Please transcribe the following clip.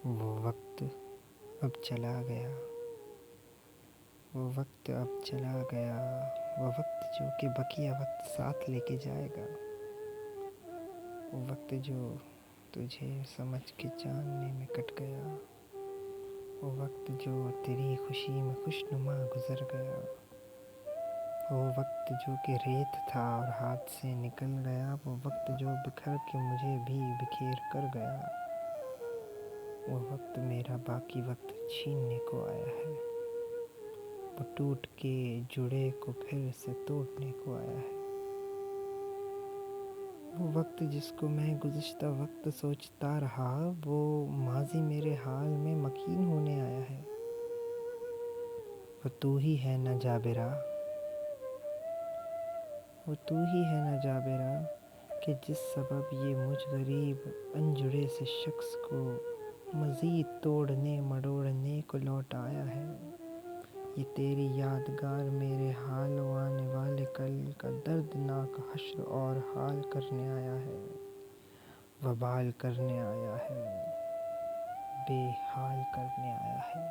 وہ وقت اب چلا گیا، وہ وقت اب چلا گیا، وہ وقت جو کہ بقیہ وقت ساتھ لے کے جائے گا، وہ وقت جو تجھے سمجھ کے جاننے میں کٹ گیا، وہ وقت جو تیری خوشی میں خوشنما گزر گیا، وہ وقت جو کہ ریت تھا اور ہاتھ سے نکل گیا، وہ وقت جو بکھر کے مجھے بھی بکھیر کر گیا، وہ وقت میرا باقی وقت چھیننے کو آیا ہے، وہ ٹوٹ کے جڑے کو پھر سے توڑنے کو آیا ہے، وہ وقت جس کو میں گزشتہ وقت سوچتا رہا، وہ ماضی میرے حال میں مکین ہونے آیا ہے، وہ تو ہی ہے نہ جابرا، وہ تو ہی ہے نہ جابرا کہ جس سبب یہ مجھ غریب انجڑے سے شخص کو مزید توڑنے مڑوڑنے کو لوٹ آیا ہے، یہ تیری یادگار میرے حال و آنے والے کل کا دردناک حشر اور حال کرنے آیا ہے، وبال کرنے آیا ہے، بے حال کرنے آیا ہے۔